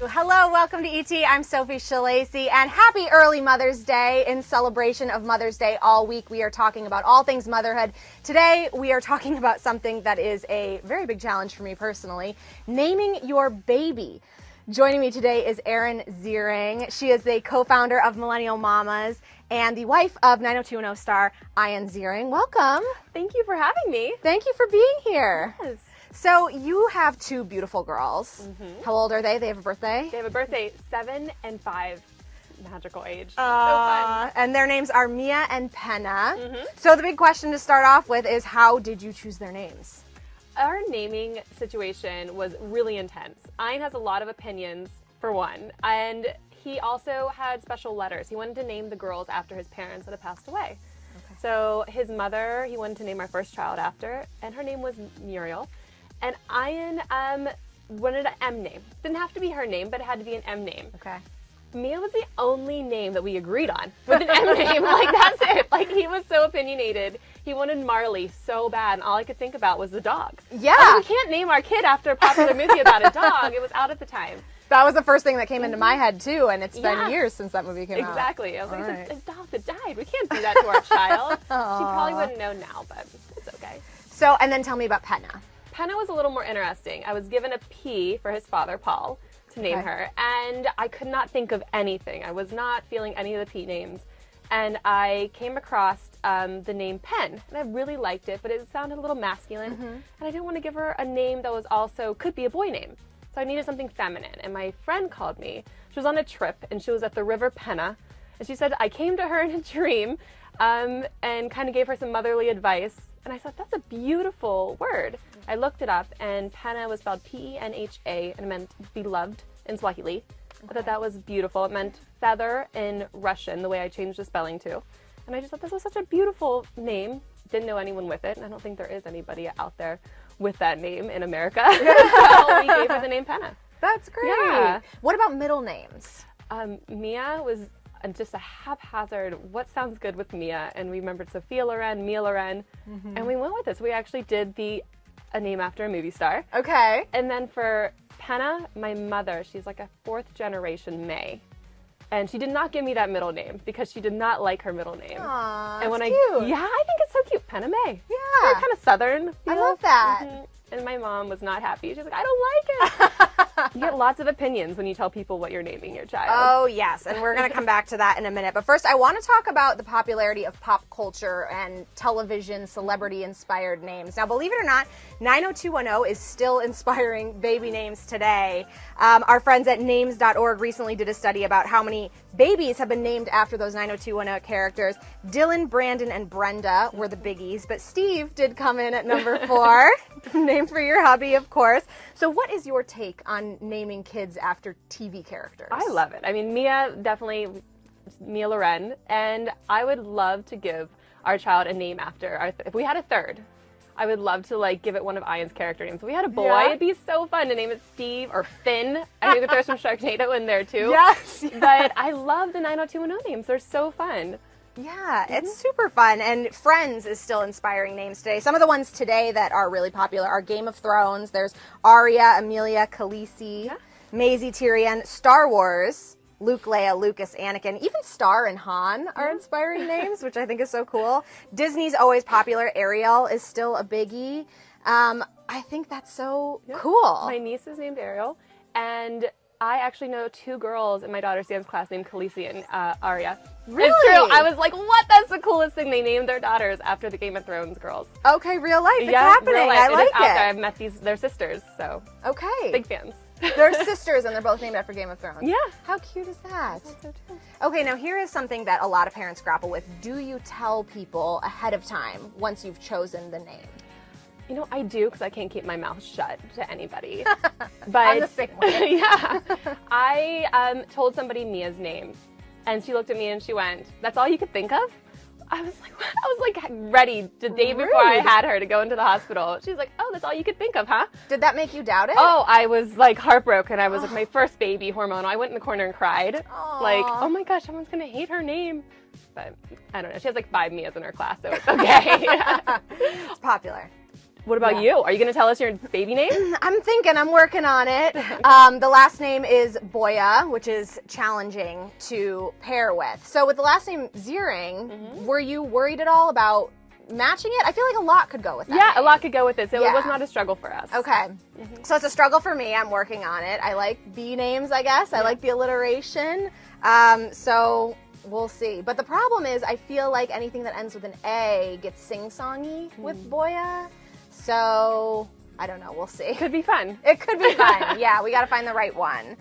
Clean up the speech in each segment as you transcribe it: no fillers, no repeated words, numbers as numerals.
Hello, welcome to ET. I'm Sophie Shalacy, and happy early Mother's Day. In celebration of Mother's Day all week, we are talking about all things motherhood. Today, we are talking about something that is a very big challenge for me personally, naming your baby. Joining me today is Erin Ziering. She is the co-founder of Millennial Mamas and the wife of 90210 star Ian Ziering. Welcome. Thank you for having me. Thank you for being here. Yes. So you have two beautiful girls. Mm-hmm. How old are they? They have a birthday? They have a birthday, 7 and 5. Magical age. So fun. And their names are Mia and Penna. Mm-hmm. So the big question to start off with is, how did you choose their names? Our naming situation was really intense. Ian has a lot of opinions, for one, and he also had special letters. He wanted to name the girls after his parents that had passed away. Okay. So his mother, he wanted to name our first child after, and her name was Muriel. And Ian wanted an M name. Didn't have to be her name, but it had to be an M name. Okay. Mia was the only name that we agreed on with an M name. Like, that's it. Like, he was so opinionated. He wanted Marley so bad, and all I could think about was the dog. Yeah. Like, we can't name our kid after a popular movie about a dog. It was out at the time. That was the first thing that came into my head, too, and it's been years since that movie came out. Exactly. I was like, it's a dog that died. We can't do that to our child. She probably wouldn't know now, but it's okay. So, and then tell me about Penna. Penna was a little more interesting. I was given a P for his father, Paul, to name her, and I could not think of anything. I was not feeling any of the P names, and I came across the name Pen, and I really liked it, but it sounded a little masculine, and I didn't want to give her a name that was also, could be a boy name, so I needed something feminine, and my friend called me. She was on a trip, and she was at the River Penna, and she said, I came to her in a dream, and kind of gave her some motherly advice, and I thought, that's a beautiful word. I looked it up, and Penna was spelled P-E-N-H-A, and it meant beloved in Swahili. I thought that was beautiful. It meant feather in Russian, the way I changed the spelling to. And I just thought this was such a beautiful name. Didn't know anyone with it, and I don't think there is anybody out there with that name in America. So we gave her the name Penna. That's great. Yeah. What about middle names? Mia was just a haphazard, what sounds good with Mia, and we remembered Sophia Loren, Mia Loren, and we went with this. We actually did a name after a movie star. Okay. And then for Penna, my mother, she's like a 4th generation May. And she did not give me that middle name because she did not like her middle name. Aww, and when that's cute. Yeah, I think it's so cute. Penna May. Yeah. Very kind of Southern. I love that. And my mom was not happy. She's like, I don't like it. You get lots of opinions when you tell people what you're naming your child. Oh, yes, and we're going to come back to that in a minute. But first, I want to talk about the popularity of pop culture and television celebrity-inspired names. Now, believe it or not, 90210 is still inspiring baby names today. Our friends at names.org recently did a study about how many babies have been named after those 90210 characters. Dylan, Brandon, and Brenda were the biggies, but Steve did come in at number 4. Named for your hubby, of course. So what is your take on naming kids after TV characters? I love it. I mean, Mia, definitely Mia Loren, and I would love to give our child a name after, if we had a third, I would love to give it one of Ian's character names. If we had a boy, it'd be so fun to name it Steve or Finn. I think there's some Sharknado in there too. Yes. But I love the 90210 names. They're so fun. Yeah, it's super fun, and Friends is still inspiring names today. Some of the ones today that are really popular are Game of Thrones, there's Arya, Amelia, Khaleesi, Maisie, Tyrion, Star Wars, Luke, Leia, Lucas, Anakin, even Star and Han are inspiring names, which I think is so cool. Disney's always popular. Ariel is still a biggie. I think that's so cool. My niece is named Ariel, and I actually know 2 girls in my daughter's dance class named Khaleesi and Arya. Really? It's true. I was like, what? That's the coolest thing. They named their daughters after the Game of Thrones girls. Okay, real life. It's happening. Real life. I like it. Is out it. there. I've met their sisters, so okay. Big fans. They're sisters, and they're both named after Game of Thrones. Yeah. How cute is that? That's so true. Okay, now here is something that a lot of parents grapple with. Do you tell people ahead of time once you've chosen the name? You know, I do, because I can't keep my mouth shut to anybody. But I'm the sick one. Yeah. I told somebody Mia's name, and she looked at me and she went, "That's all you could think of?" I was like ready the day before I had her to go into the hospital. She's like, "Oh, that's all you could think of, huh?" Did that make you doubt it? Oh, I was like heartbroken. I was like my first baby hormonal. I went in the corner and cried. Aww. Like, oh my gosh, someone's gonna hate her name. But I don't know. She has like 5 Mias in her class, so it's okay. It's popular. What about you? Are you going to tell us your baby name? I'm thinking. I'm working on it. The last name is Boya, which is challenging to pair with. So with the last name Ziering, were you worried at all about matching it? I feel like a lot could go with that. Yeah, name. a lot could go with it. So it was not a struggle for us. Okay. So it's a struggle for me. I'm working on it. I like B names, I guess. I like the alliteration. So we'll see. But the problem is I feel like anything that ends with an A gets sing-songy with Boya. So I don't know. We'll see. Could be fun. It could be fun. Yeah, we got to find the right one.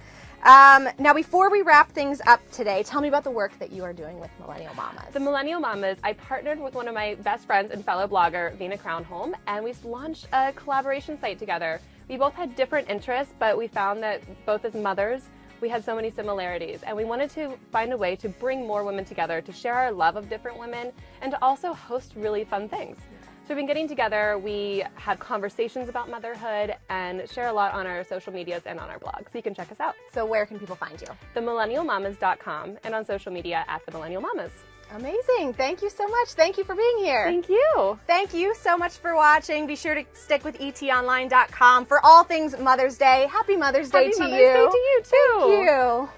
Now, before we wrap things up today, tell me about the work that you are doing with Millennial Mamas. The Millennial Mamas, I partnered with one of my best friends and fellow blogger, Vina Crownholm, and we launched a collaboration site together. We both had different interests, but we found that both as mothers, we had so many similarities, and we wanted to find a way to bring more women together, to share our love of different women, and to also host really fun things. So we've been getting together, we have conversations about motherhood, and share a lot on our social medias and on our blog, so you can check us out. So where can people find you? TheMillennialMamas.com, and on social media at The Millennial Mamas. Amazing. Thank you so much. Thank you for being here. Thank you. Thank you so much for watching. Be sure to stick with etonline.com for all things Mother's Day. Happy Mother's Day to you. Happy Mother's Day to you, too. Thank you.